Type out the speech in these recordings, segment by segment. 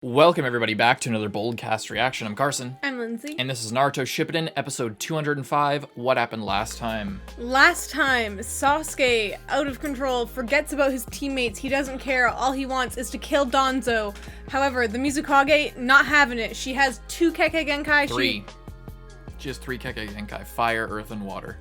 Welcome everybody back to another Boldcast reaction. I'm Carson. I'm Lindsay. And this is Naruto Shippuden, episode 205, What Happened Last Time? Last time, Sasuke, out of control, forgets about his teammates. He doesn't care. All he wants is to kill Danzo. However, the Mizukage, not having it. She has 2 kage genkai. Three. She has 3 kage genkai, fire, earth, and water.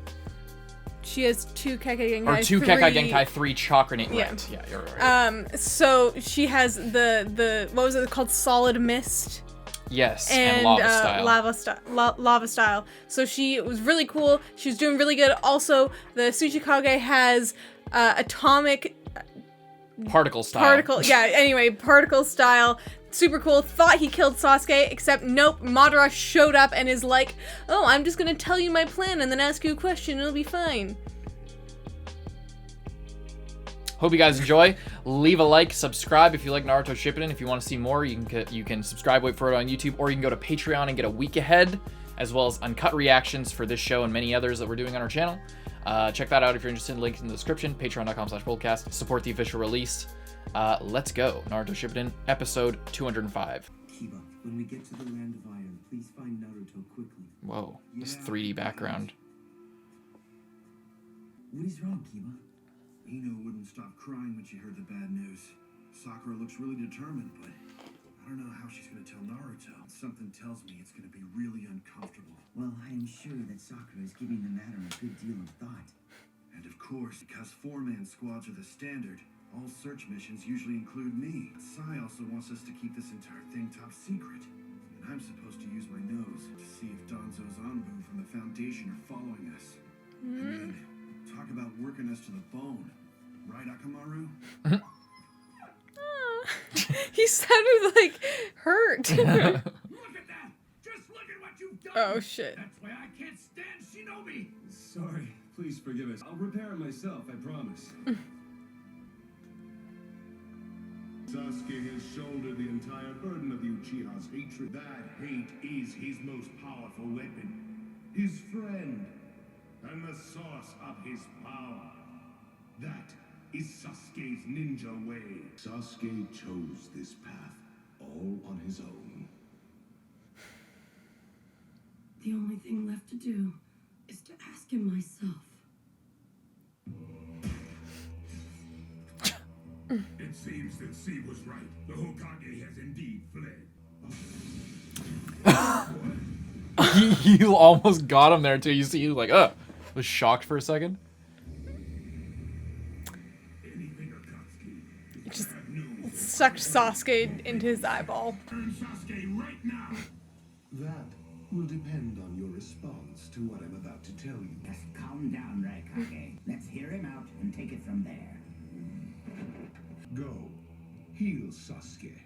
She has 2 kage genkai. Or 2 kage genkai, 3 chakra. Yeah. Right. Yeah, you're right. So she has the what was it called? Solid mist. Yes, and lava style. Lava style. So she was really cool. She was doing really good. Also, the Tsuchikage has atomic particle style. Particle style. Super cool. Thought he killed Sasuke, except nope. Madara showed up and is like, "Oh, I'm just gonna tell you my plan and then ask you a question. It'll be fine." Hope you guys enjoy. Leave a like, subscribe if you like Naruto Shippuden. If you want to see more, you can subscribe, wait for it on YouTube, or you can go to Patreon and get a week ahead, as well as uncut reactions for this show and many others that we're doing on our channel. Check that out if you're interested. Links in the description. Patreon.com/Boldcast. Support the official release. Let's go. Naruto Shippuden, episode 205. Kiba, when we get to the land of iron, please find Naruto quickly. Whoa, this 3D background. What is wrong, Kiba? Ino wouldn't stop crying when she heard the bad news. Sakura looks really determined, but I don't know how she's going to tell Naruto. Something tells me it's going to be really uncomfortable. Well, I am sure that Sakura is giving the matter a good deal of thought. And of course, because 4-man squads are the standard, all search missions usually include me. Sai also wants us to keep this entire thing top secret. And I'm supposed to use my nose to see if Danzo's Anbu from the Foundation are following us. I mean, talk about working us to the bone. Right, Akamaru? He sounded like hurt. Look at that! Just look at what you've done! Oh shit. That's why I can't stand Shinobi! Sorry, please forgive us. I'll repair it myself, I promise. Sasuke has shouldered the entire burden of the Uchiha's hatred. That hate is his most powerful weapon. His friend. And the source of his power. That is Sasuke's ninja way. Sasuke chose this path all on his own. The only thing left to do is to ask him myself. It seems that C was right. The Hokage has indeed fled. You almost got him there too. You see, he was like, was shocked for a second. Anything Akatsuki. Just sucked Sasuke into his eyeball. Turn Sasuke right now. That will depend on your response to what I'm about to tell you. Just calm down, Raikage. Let's hear him out and take it from there. Go. Heal Sasuke.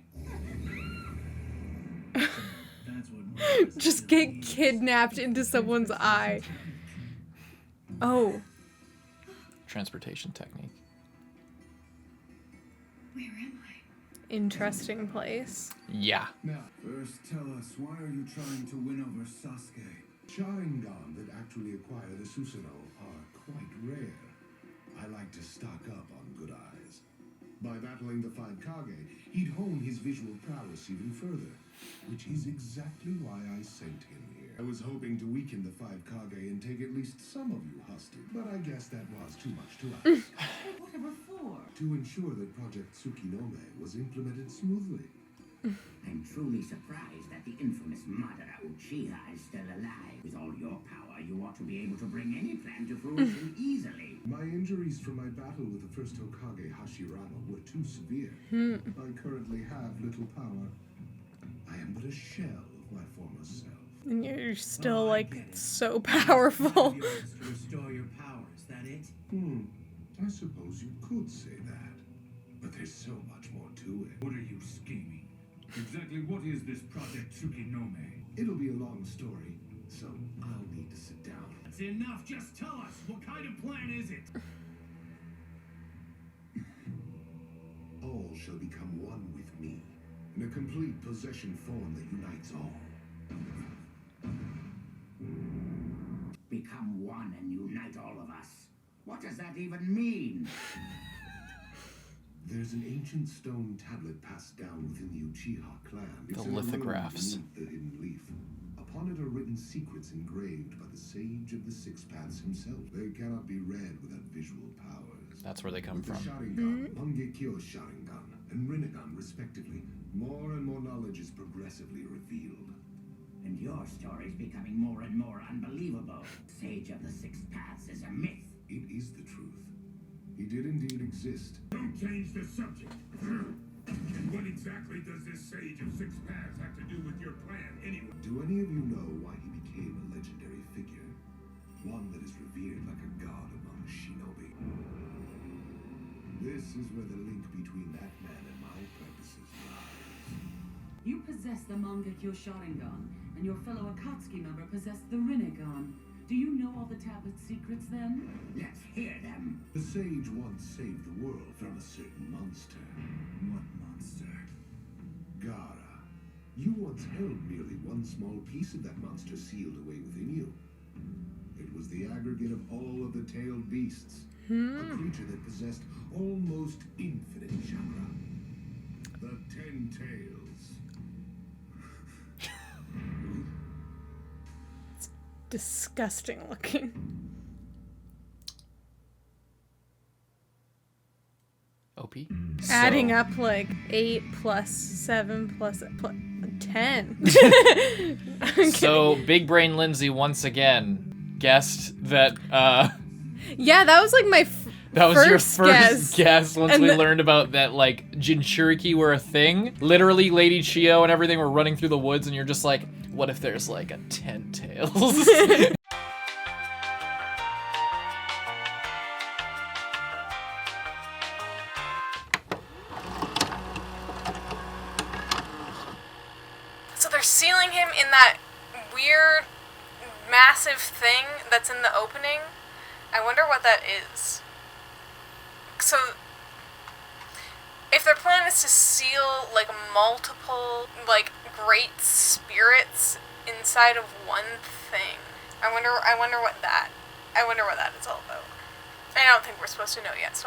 That's what... Just get kidnapped into someone's eye. Oh. Transportation technique. Where am I? Interesting place. Yeah. Now, First, tell us, why are you trying to win over Sasuke? Sharingan that actually acquire the Susanoo are quite rare. I like to stock up on good eyes. By battling the 5 kage, he'd hone his visual prowess even further, which is exactly why I sent him here. I was hoping to weaken the 5 kage and take at least some of you hostage, but I guess that was too much to ask. Whatever for? To ensure that Project Tsukinome was implemented smoothly. I'm truly surprised that the infamous Madara Uchiha is still alive. With all your power, you ought to be able to bring any plan to fruition easily. My injuries from my battle with the first Hokage Hashirama were too severe. I currently have little power. I am but a shell of my former self. And you're still, like, so powerful. To restore your power, is that it? I suppose you could say that. But there's so much more to it. What are you scheming? Exactly what is this Project Tsukinome? It'll be a long story, so I'll need to sit down. That's enough, just tell us, what kind of plan is it? All shall become one with me, in a complete possession form that unites all. Become one and unite all of us. What does that even mean? There's an ancient stone tablet passed down within the Uchiha clan. It's The in a room lithographs. beneath the hidden leaf. Upon it are written secrets engraved by the Sage of the Six Paths himself. They cannot be read without visual powers. That's where they come With the from. Sharingan, Mangekyo Sharingan, and Rinnegan, respectively, more and more knowledge is progressively revealed. And your story's becoming more and more unbelievable. Sage of the Six Paths is a myth. It is the truth. He did indeed exist. Don't change the subject. And what exactly does this Sage of Six Paths have to do with your plan, anyway? Do any of you know why he became a legendary figure? One that is revered like a god among shinobi. This is where the link between that man and my purposes lies. You possess the Mangekyo Sharingan, and your fellow Akatsuki member possessed the Rinnegan. Do you know all the tablet's secrets then? Let's hear them. The sage once saved the world from a certain monster. What monster? Gara. You once held merely one small piece of that monster sealed away within you. It was the aggregate of all of the tailed beasts. A creature that possessed almost infinite chakra. The 10 Tails. Disgusting looking. OP. Adding So- up like 8 plus 7 plus 10. So Big Brain Lindsay once again guessed that Yeah, that was like my that was your first guess. guess once And we the- learned about that, like, Jinchuriki were a thing. Literally, Lady Chio and everything were running through the woods, and you're just like, what if there's, like, a 10 tails? So they're sealing him in that weird, massive thing that's in the opening. I wonder what that is. So, if their plan is to seal, like, multiple, like, great spirits inside of one thing, I wonder what that is all about. I don't think we're supposed to know yet,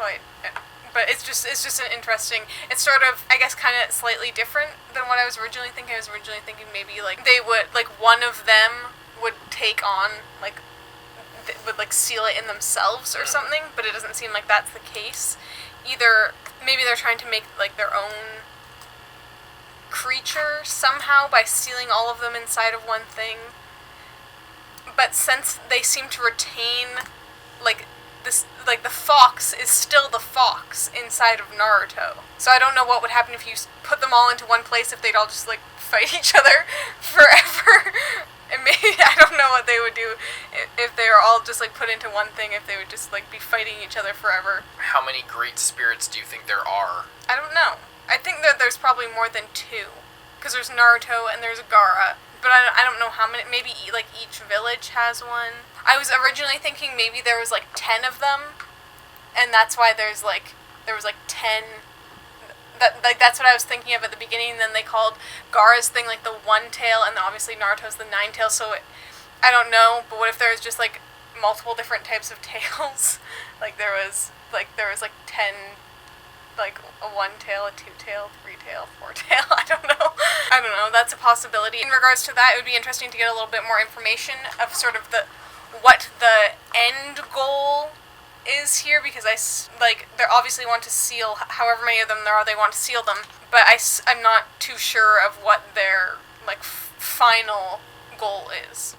but it's just an interesting, it's sort of, I guess, kind of slightly different than what I was originally thinking. I was originally thinking maybe, like, they would, like, one of them would take on, like, would, like, seal it in themselves or something, but it doesn't seem like that's the case. Either, maybe they're trying to make, like, their own creature somehow by sealing all of them inside of one thing. But since they seem to retain, like, this, like, the fox is still the fox inside of Naruto. So I don't know what would happen if you put them all into one place, if they'd all just, like, fight each other forever. And maybe, I don't know what they would do if they were all just, like, put into one thing, if they would just, like, be fighting each other forever. How many great spirits do you think there are? I don't know. I think that there's probably more than 2. Because there's Naruto and there's Gaara. But I don't know how many, maybe, like, each village has one. I was originally thinking maybe there was, like, 10 of them. And that's why there was, like, 10... That's what I was thinking of at the beginning. And then they called Gaara's thing, like, the 1 tail, and then obviously Naruto's the 9 tail. So I don't know, but what if there was just, like, multiple different types of tails? Like there was 10, like, a 1 tail, a 2 tail, 3 tail, 4 tail. I don't know. That's a possibility. In regards to that, it would be interesting to get a little bit more information of sort of what the end goal is here, because they obviously want to seal however many of them there are. They want to seal them, but I'm not too sure of what their, like, final goal is.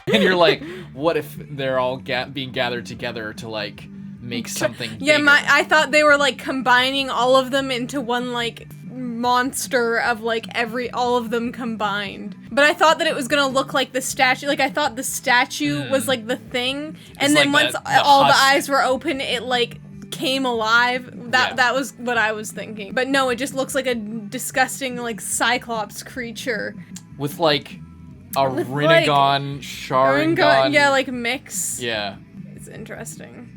And you're like, what if they're all being gathered together to, like, make something Yeah, bigger? I thought they were, like, combining all of them into one, like, monster of, like, all of them combined. But I thought that it was gonna look like the statue. Like, I thought the statue was, like, the thing. And It's then like once the all the husk. eyes were open, it, like, came alive. Yeah. That was what I was thinking. But no, it just looks like a disgusting, like, cyclops creature. With, like, a With, Rinnegan, Sharingan. Yeah, like, mix. Yeah. It's interesting.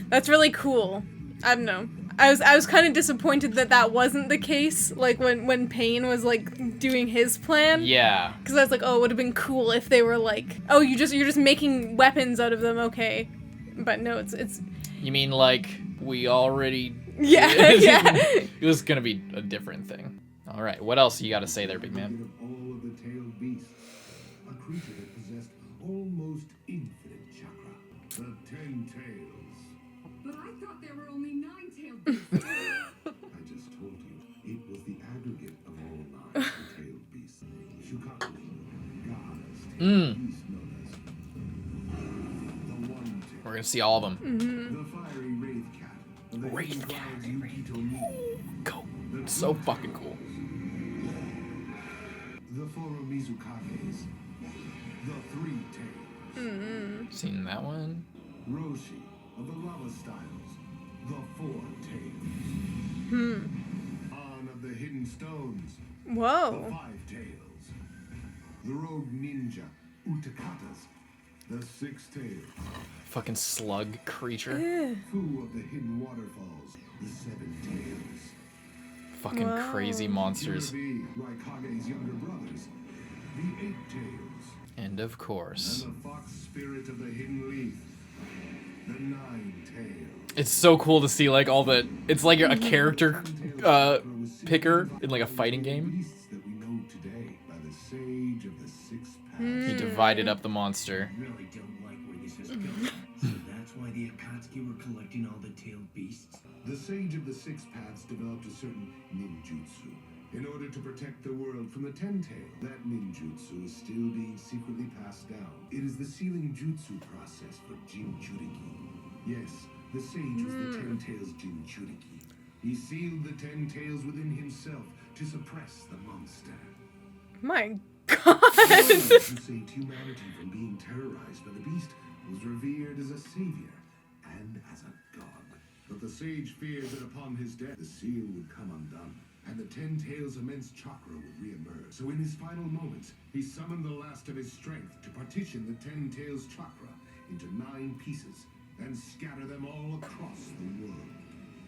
That's really cool. I don't know. I was kind of disappointed that wasn't the case, like when Pain was like doing his plan. Yeah. Because I was like, oh, it would have been cool if they were like, oh, you're just making weapons out of them, okay. But no, it's You mean like we already yeah, did? yeah. It was gonna be a different thing. All right, what else you got to say there, big man? Of all of the tailed beasts, a creature that possessed almost infinite chakra. The 10 tails. But I thought there were only 9 tailed beasts. I just told you, it was the aggregate of all 9 tailed beasts. Shukaku, God's tailed beast known as the One Tail. We're gonna see all of them. The fiery Wraith Cat. Of the Wraith Hidden Cat, Clouds Yukito-ni. Go. So fucking cool. The 4 Mizukages. The 3 Tails. Seen that one? Roshi of the Lava Styles. The 4 Tails. An of the Hidden Stones. The Whoa. 5 Tails. The Rogue Ninja. Utakatas. The 6 Tails. Fucking slug creature. Fu of the Hidden Waterfalls. The 7 Tails. Fucking crazy monsters. Raikage's younger brothers. The 8 Tails. And of course. And the Fox Spirit of the Hidden Leaf. The 9 Tails. It's so cool to see like all the it's like a character picker in like a fighting game. Beasts that we know today by the Sage of the 6 Paths. He divided up the monster. I really don't like where this is going. So that's why the Akatsuki were collecting all the tailed beasts? The Sage of the 6 Paths developed a certain ninjutsu in order to protect the world from the Ten-Tail. That ninjutsu is still being secretly passed down. It is the sealing jutsu process for Jinchuriki. Yes, the Sage was the Ten-Tail's Jinchuriki. He sealed the 10 tails within himself to suppress the monster. My God. Who saved humanity from being terrorized by the beast was revered as a savior and as a god. But the sage feared that upon his death, the seal would come undone, and the 10 tails' immense chakra would reemerge. So in his final moments, he summoned the last of his strength to partition the 10 tails' chakra into 9 pieces and scatter them all across the world.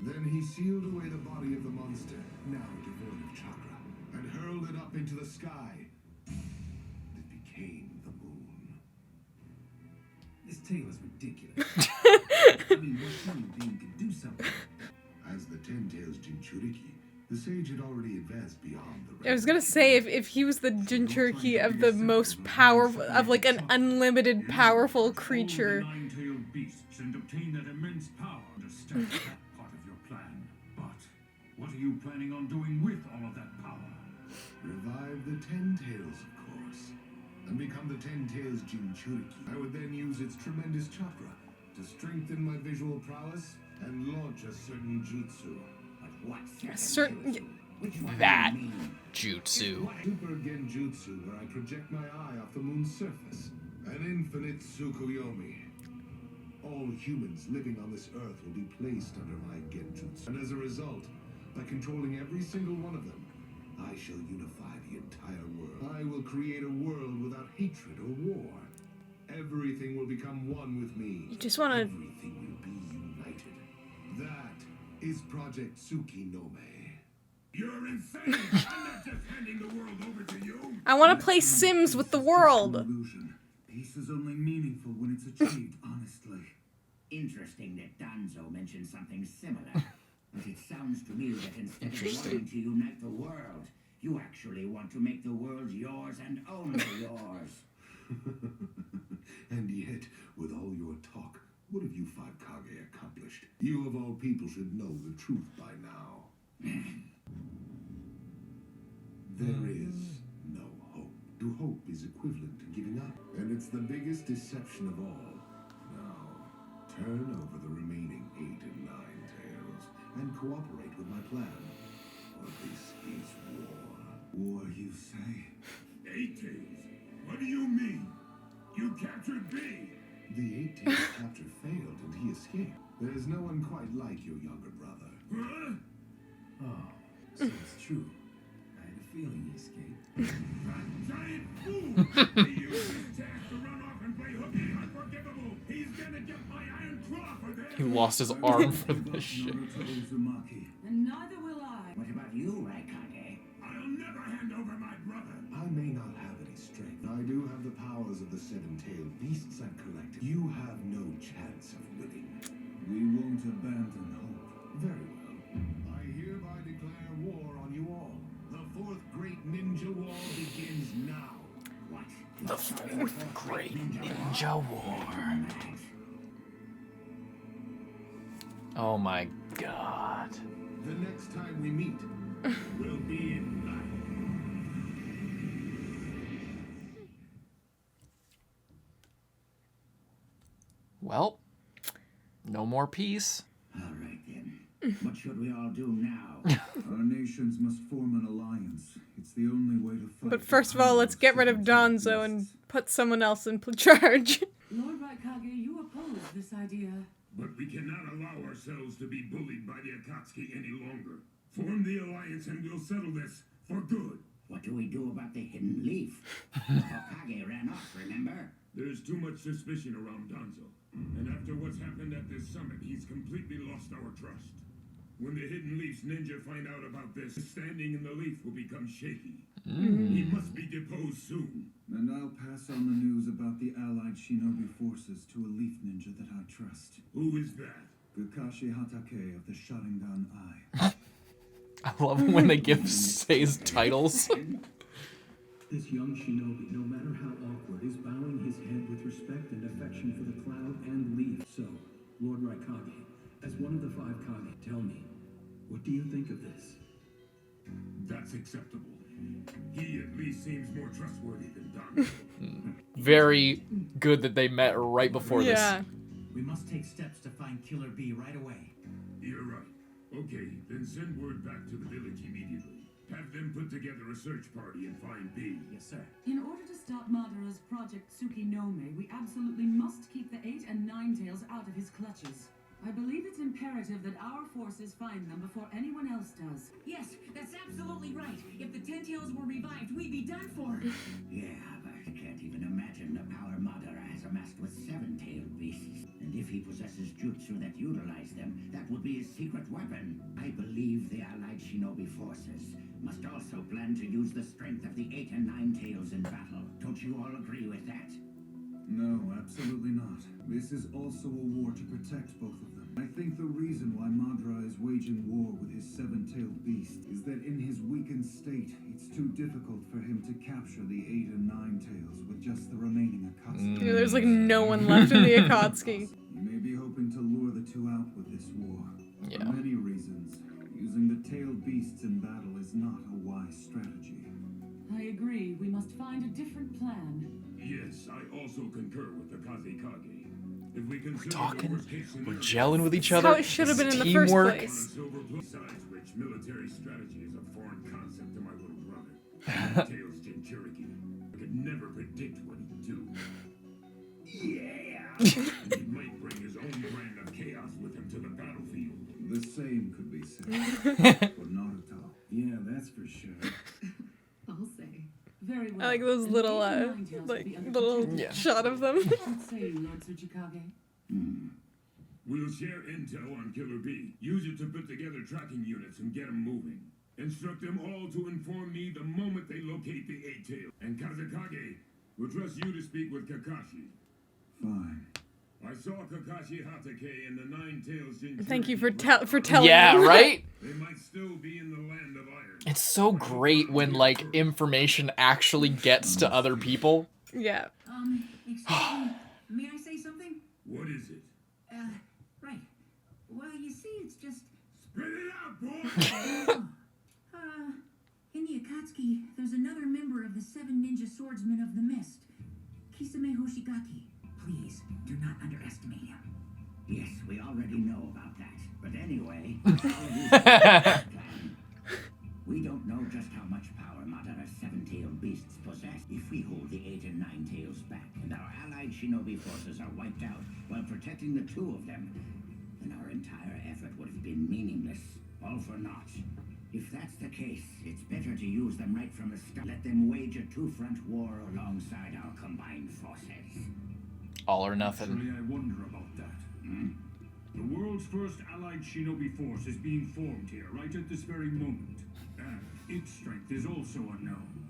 Then he sealed away the body of the monster, now devoid of chakra, and hurled it up into the sky. It became the moon. This tale is ridiculous. I mean, what human being can do something? As the 10 tails Jinchuriki, the sage had already advanced beyond the I was gonna say if he was the Jinchuriki of the most powerful of like an unlimited powerful creature. Follow the 9-tailed beasts and obtain that immense power. Understand that part of your plan. But what are you planning on doing with all of that power? Revive the 10 tails, of course, and become the 10 tails Jinchuriki. I would then use its tremendous chakra to strengthen my visual prowess and launch a certain jutsu. But what Certain Which one That do you mean? jutsu. Super Genjutsu, where I project my eye off the moon's surface. An infinite Tsukuyomi. All humans living on this earth will be placed under my Genjutsu. And as a result, by controlling every single one of them, I shall unify the entire world. I will create a world without hatred or war. Everything will become one with me. You just wanna Everything will be united. That is Project Tsukinome. You're insane! I'm not just handing the world over to you! I wanna play Sims with the world. Illusion. Peace is only meaningful when it's achieved honestly. Interesting that Danzo mentioned something similar. But it sounds to me that instead of wanting to unite the world, you actually want to make the world yours and only yours. And yet, with all your talk, what have you 5 kage accomplished? You of all people should know the truth by now. There is no hope. To hope is equivalent to giving up. And it's the biggest deception of all. Now, turn over the remaining 8 and 9 tails and cooperate with my plan. For this is war. War, you say? 8 tails? What do you mean? You captured B! The 8 tails capture failed and he escaped. There's no one quite like your younger brother. Huh? Oh, so it's true. I had a feeling he escaped. That giant fool! He used his task to run off and play hooky. Unforgivable! He's gonna get my iron claw for this! He lost his arm for this shit. And neither will I. What about you, Raikage? I'll never hand over my brother. I may not have any strength. I do have the powers of the seven-tailed beasts I've collected. You have no chance of winning. We won't abandon hope. Very well. I hereby declare war on you all. The fourth great ninja war begins now. What? The fourth great ninja war. Oh my god. The next time we meet will be in battle. Well, no more peace. All right then. What should we all do now? Our nations must form an alliance. It's the only way to fight. But first of all, let's get rid of Danzo and put someone else in charge. Lord Raikage, you oppose this idea. But we cannot allow ourselves to be bullied by the Akatsuki any longer. Form the alliance and we'll settle this for good. What do we do about the hidden leaf? Kage ran off, remember? There's too much suspicion around Danzo. And after what's happened at this summit, he's completely lost our trust. When the Hidden Leaf's ninja find out about this, standing in the leaf will become shaky. He must be deposed soon. And I'll pass on the news about the allied shinobi forces to a leaf ninja that I trust. Who is that? Kakashi Hatake of the Sharingan Eye. I love when they give Sei's titles. This young shinobi, no matter how awkward, is bowing his head with respect and affection for the cloud and leaf. So, Lord Raikage, as one of the five kage, tell me, what do you think of this? That's acceptable. He at least seems more trustworthy than Danzo. Very good that they met right before Yeah. We must take steps to find Killer Bee right away. You're right. Okay, then send word back to the village immediately. Have them put together a search party and find B. Yes, sir. In order to stop Madara's Project Tsukinome, we absolutely must keep the 8 and 9 tails out of his clutches. I believe it's imperative that our forces find them before anyone else does. Yes, that's absolutely right. If the 10 tails were revived, we'd be done for. Yeah, but I can't even imagine the power Madara has amassed with 7-tailed beasts. And if he possesses jutsu that utilize them, that would be his secret weapon. I believe the allied shinobi forces must also plan to use the strength of the 8 and 9 tails in battle. Don't you all agree with that? No, absolutely not. This is also a war to protect both of them. I think the reason why Madara is waging war with his 7-tailed beast is that in his weakened state, it's too difficult for him to capture the 8 and 9 tails with just the remaining Akatsuki. Yeah, there's like no one left in the Akatsuki. You may be hoping to lure the two out with this war. Yeah. For many reasons, using the tailed beasts in battle is not a wise strategy. I agree. We must find a different plan. Yes, I also concur with the Kage. If we consider talking, the worst case we're scenario, gelling with each That's other. how it should have It's been in the first teamwork. place. on a silver plate, besides which military strategy is a foreign concept to my little brother. Tails Jinchuriki. I could never predict what he'd do. Yeah! He might bring his own brand of chaos with him to the battlefield. The same could be said for Naruto. Yeah, that's for sure. I'll say. Very well. I like those And little, 8 and 9 tails will like, be under little protective. shot of them. What say you, Lord Tsuchikage? We'll share intel on Killer B. Use it to put together tracking units and get them moving. Instruct them all to inform me the moment they locate the 8-tail. And Kazekage, we'll trust you to speak with Kakashi. Fine. I saw Kakashi Hatake and the 9 tails Jinchuriki. Thank you for telling Yeah, me. right? They might still be in the land of iron. It's so great when like information actually gets to other people. Yeah. Excuse me, may I say something? What is it? Right. Well, you see, it's just... Spit it out, boy! In the Akatsuki, there's another member of the 7 ninja swordsmen of the mist. Kisame Hoshigaki. Please, do not underestimate him. Yes, we already know about that. But anyway, all of these plan. We don't know just how much power Madara's 7-tailed beasts possess. If we hold the 8 and 9 tails back and our allied shinobi forces are wiped out while protecting the 2 of them, then our entire effort would have been meaningless, all for naught. If that's the case, it's better to use them right from the start. Let them wage a 2-front war alongside our combined forces. All or nothing. Actually, I wonder about that. The first allied shinobi force is being formed here, right at this very moment. And its strength is also unknown.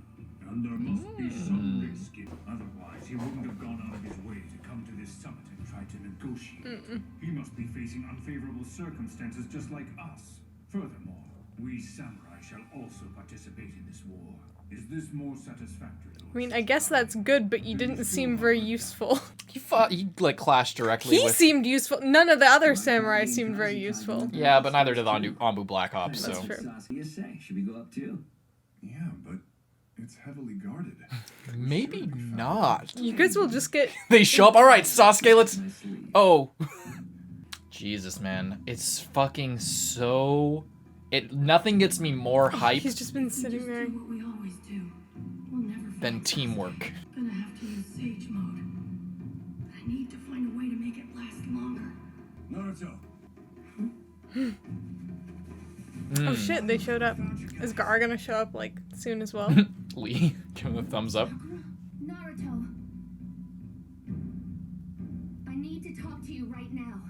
And there must be some risk in it. Otherwise, he wouldn't have gone out of his way to come to this summit and try to negotiate. He must be facing unfavorable circumstances just like us. Furthermore, we samurai shall also participate in this war. Is this more satisfactory? I mean, I guess that's good, but you didn't seem very useful. He like clashed directly He with... seemed useful. None of the other samurai seemed very useful. Yeah, but neither did Anbu Black Ops, so... That's true. Should we go up too? Yeah, but it's heavily guarded. Maybe not. You guys will just get... They show up. All right, Sasuke, let's... Oh. Jesus, man. It's fucking so... Nothing gets me more hyped He's just been sitting there. What we always do. We'll never than teamwork. Gonna have to use Sage mode. I need to find a way to make it last longer. Naruto. Oh shit, they showed up. Is Gar gonna show up, like, soon as well? Lee, give him a thumbs up. Naruto. I need to talk to you right now.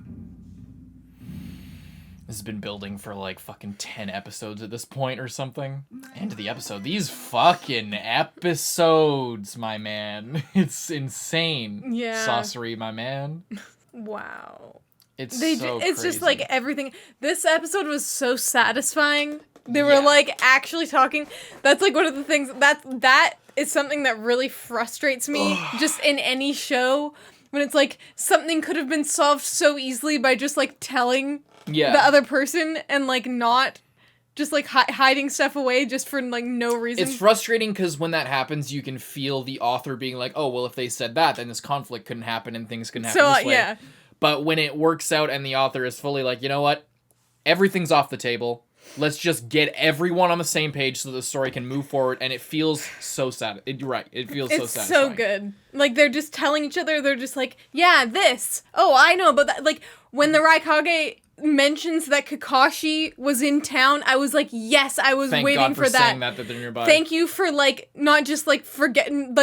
This has been building for like fucking 10 episodes at this point or something. End of the episode. These fucking episodes, my man. It's insane. Yeah. Sorcery, my man. Wow. It's It's just crazy. like everything. This episode was so satisfying. They were Yeah. like actually talking. That's like one of the things that is something that really frustrates me just in any show when it's like something could have been solved so easily by just like telling the other person and like not just like hiding stuff away just for like no reason. It's frustrating because when that happens, you can feel the author being like, oh, well, if they said that, then this conflict couldn't happen and things couldn't happen this way. Yeah. But when it works out and the author is fully like, you know what? Everything's off the table. Let's just get everyone on the same page so the story can move forward, and it feels so sad. You're right. It feels so It's satisfying. so good. Like, they're just telling each other, they're just like, yeah, this. Oh, I know about that. Like, when the Raikage mentions that Kakashi was in town, I was like, yes, I was Thank waiting God for that. saying that they're nearby. Thank you for, like, not just, like, forgetting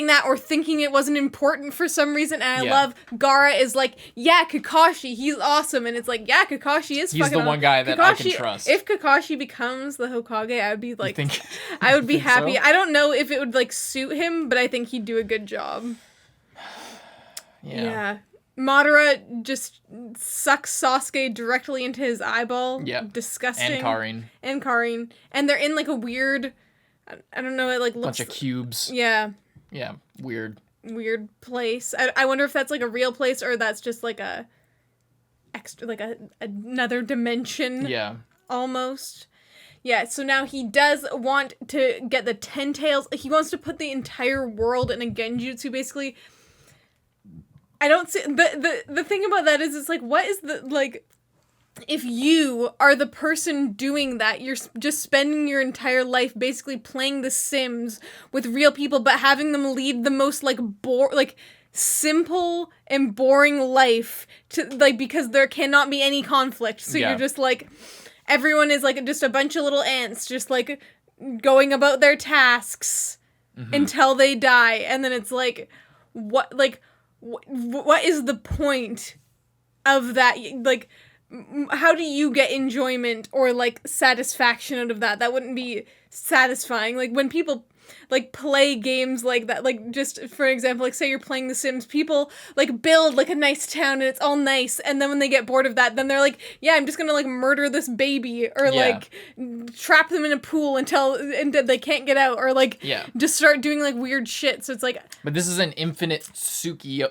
that or thinking it wasn't important for some reason. And I love Gaara is like, yeah, Kakashi, he's awesome. And it's like, yeah, Kakashi is He's fucking the one guy that I can trust. If Kakashi becomes the Hokage, I would be like, think- I would be think happy. so? I don't know if it would like suit him, but I think he'd do a good job. Yeah. Madara just sucks Sasuke directly into his eyeball. Yeah. Disgusting. And Karin. And they're in like a weird, I don't know, it like looks... Bunch of cubes. Yeah. Yeah, weird place. I wonder if that's like a real place or that's just like a extra, like another dimension. Yeah. Almost. Yeah, so now he does want to get the 10 tails. He wants to put the entire world in a genjutsu, basically. I don't see... The thing about that is, it's like, what is the, like... If you are the person doing that, you're just spending your entire life basically playing The Sims with real people, but having them lead the most, like, simple and boring life to, like, because there cannot be any conflict. So you're just, like... Everyone is, like, just a bunch of little ants, just, like, going about their tasks until they die. And then it's, like, what is the point of that? Like, how do you get enjoyment or, like, satisfaction out of that? That wouldn't be satisfying. Like, when people... like, play games like that, like, just, for example, like, say you're playing The Sims, people, like, build, like, a nice town, and it's all nice, and then when they get bored of that, then they're like, yeah, I'm just gonna, like, murder this baby, or, like, trap them in a pool until they can't get out, or, like, just start doing, like, weird shit, so it's like... But this is an infinite Suki...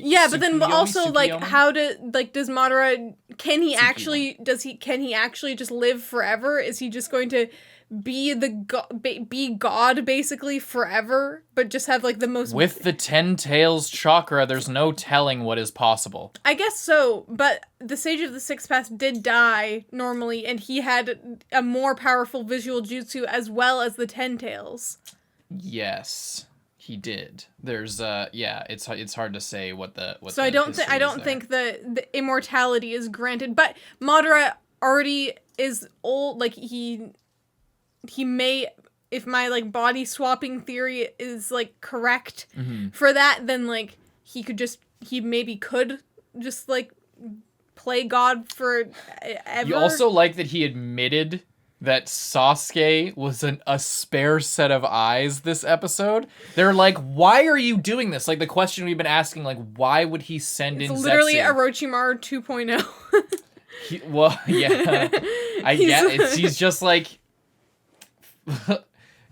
Yeah, but then also, like, Tsukiyomi? how does Madara, can he actually just live forever? Is he just going to... be God basically forever, but just have like the most... With the 10 tails chakra, there's no telling what is possible. I guess so, but the Sage of the Sixth Path did die normally, and he had a more powerful visual jutsu as well as the 10 tails. Yes, he did. There's it's hard to say what the So I don't think the immortality is granted, but Madara already is old. Like he may, if my, like, body swapping theory is, like, correct for that, then, like, he maybe could just, like, play God for ever. You also like that he admitted that Sasuke was a spare set of eyes this episode. They're like, why are you doing this? Like the question we've been asking, like, why would he send in literally Zetsu? Orochimaru 2.0. Well, yeah. I get he's just like...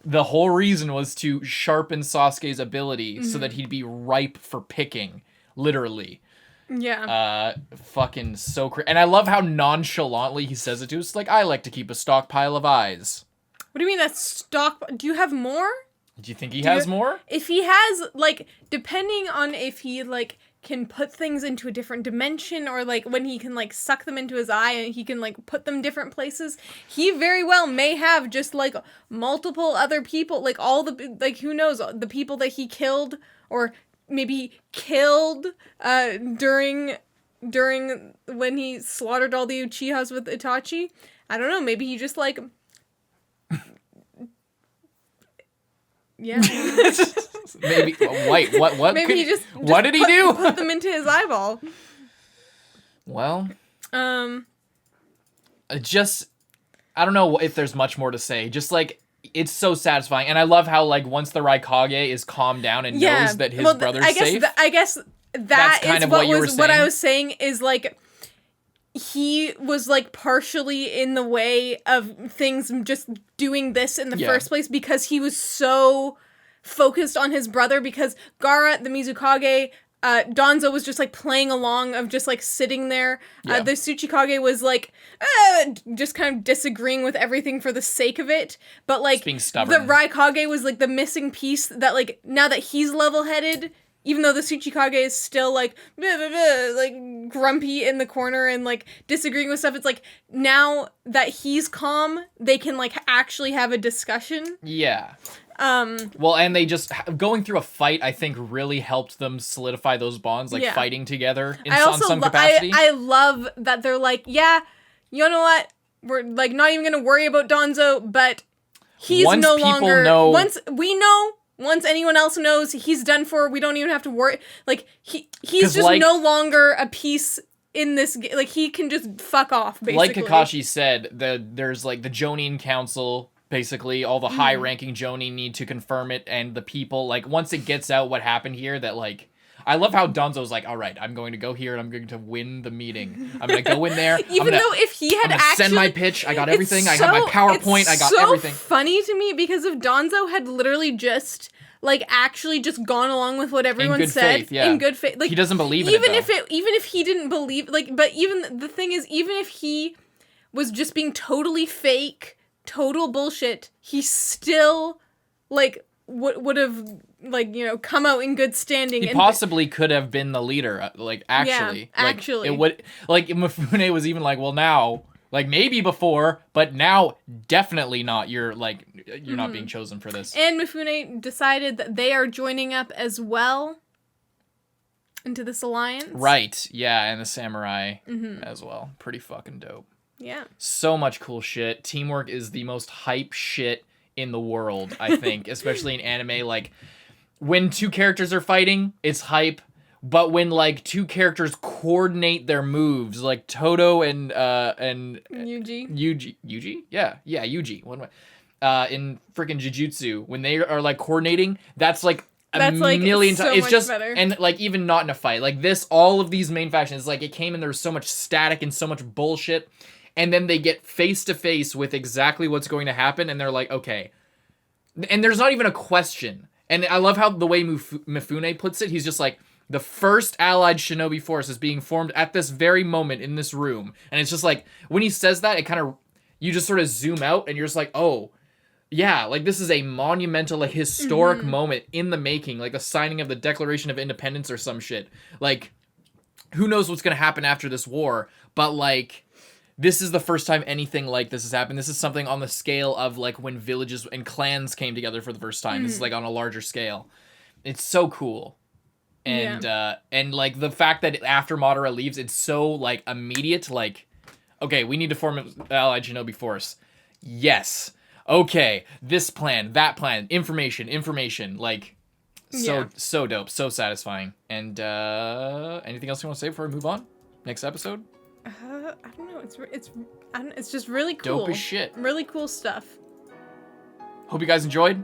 The whole reason was to sharpen Sasuke's ability so that he'd be ripe for picking. Literally. Yeah. Fucking so crazy. And I love how nonchalantly he says it too. It's like, I like to keep a stockpile of eyes. What do you mean that's stock? Do you have more? Do you think he has more? If he has, like, depending on if he, like, can put things into a different dimension or, like, when he can, like, suck them into his eye and he can, like, put them different places, he very well may have just, like, multiple other people, like, all the, like, who knows, the people that he killed or maybe killed during when he slaughtered all the Uchihas with Itachi. I don't know, maybe he just, like... Yeah. Maybe. Wait, what? Maybe he just what did he do? Put them into his eyeball. Well. Just, I don't know if there's much more to say. Just like, it's so satisfying, and I love how like once the Raikage is calmed down and knows that his brother's safe. I guess that's kind of what I was saying is like. He was, like, partially in the way of things just doing this in the first place because he was so focused on his brother because Gaara, the Mizukage, Danzo was just, like, playing along of just, like, sitting there. The Tsuchikage was, like, just kind of disagreeing with everything for the sake of it. But, like, just being stubborn. The Raikage was, like, the missing piece that, like, now that he's level-headed... Even though the Tsuchikage is still, like, blah, blah, blah, like, grumpy in the corner and, like, disagreeing with stuff, it's like, now that he's calm, they can, like, actually have a discussion. Yeah. Well, and they just, going through a fight, I think, really helped them solidify those bonds, like, fighting together on some capacity. I love that they're like, yeah, you know what? We're, like, not even gonna worry about Danzo, but he's no longer... Once we know... Once anyone else knows, he's done for. We don't even have to worry. Like, he's just like, no longer a piece in this... Like, he can just fuck off, basically. Like Kakashi said, there's, like, the Jonin Council, basically. All the high-ranking Jonin need to confirm it, and the people, like, once it gets out what happened here, that, like... I love how Danzo's like, all right, I'm going to go here and I'm going to win the meeting. I'm going to go in there. Though if he had actually... send my pitch. I got everything. I got my PowerPoint. I got everything. It's so funny to me because if Danzo had literally just... like, actually just gone along with what everyone said. In good faith. Like, he doesn't believe in it, though. Even if he didn't believe... Like, but even... The thing is, even if he was just being totally fake, total bullshit, he still, like, would have, like, you know, come out in good standing. He possibly could have been the leader, like, actually. Yeah, actually. It would... Like, Mifune was even like, well, now... Like, maybe before, but now definitely not. You're, like, you're not being chosen for this. And Mifune decided that they are joining up as well into this alliance. Right, yeah, and the samurai as well. Pretty fucking dope. Yeah. So much cool shit. Teamwork is the most hype shit in the world, I think. Especially in anime. Like, when two characters are fighting, it's hype. But when, like, two characters coordinate their moves, like Todo and Yuji? Yeah, Yuji. In freaking Jujutsu, when they are, like, coordinating, that's, like, a million times. It's just better. And, like, even not in a fight. Like, this, all of these main factions, like, it came and there was so much static and so much bullshit. And then they get face to face with exactly what's going to happen, and they're like, okay. And there's not even a question. And I love how the way Mifune puts it, he's just like, the first allied shinobi force is being formed at this very moment in this room. And it's just like, when he says that, it kind of, you just sort of zoom out and you're just like, oh, yeah, like this is a monumental, like historic moment in the making, like the signing of the Declaration of Independence or some shit. Like, who knows what's going to happen after this war, but like, this is the first time anything like this has happened. This is something on the scale of like when villages and clans came together for the first time. This is like on a larger scale. It's so cool. And and like the fact that after Madara leaves, it's so like immediate. Like, okay, we need to form an allied shinobi force. Yes. Okay, this plan, that plan, information. Like, so dope, so satisfying. And anything else you want to say before we move on? Next episode? I don't know. It's just really cool. Dope as shit. Really cool stuff. Hope you guys enjoyed.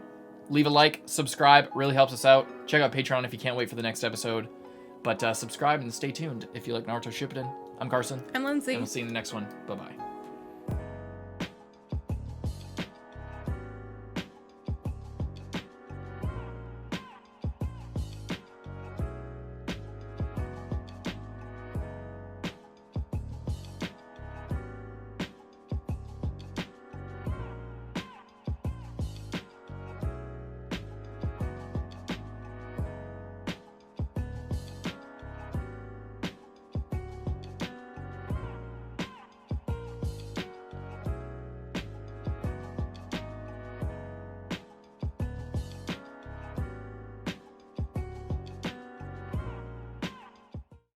Leave a like, subscribe, really helps us out. Check out Patreon if you can't wait for the next episode. But subscribe and stay tuned if you like Naruto Shippuden. I'm Carson. I'm Lindsay. And we'll see you in the next one. Bye-bye.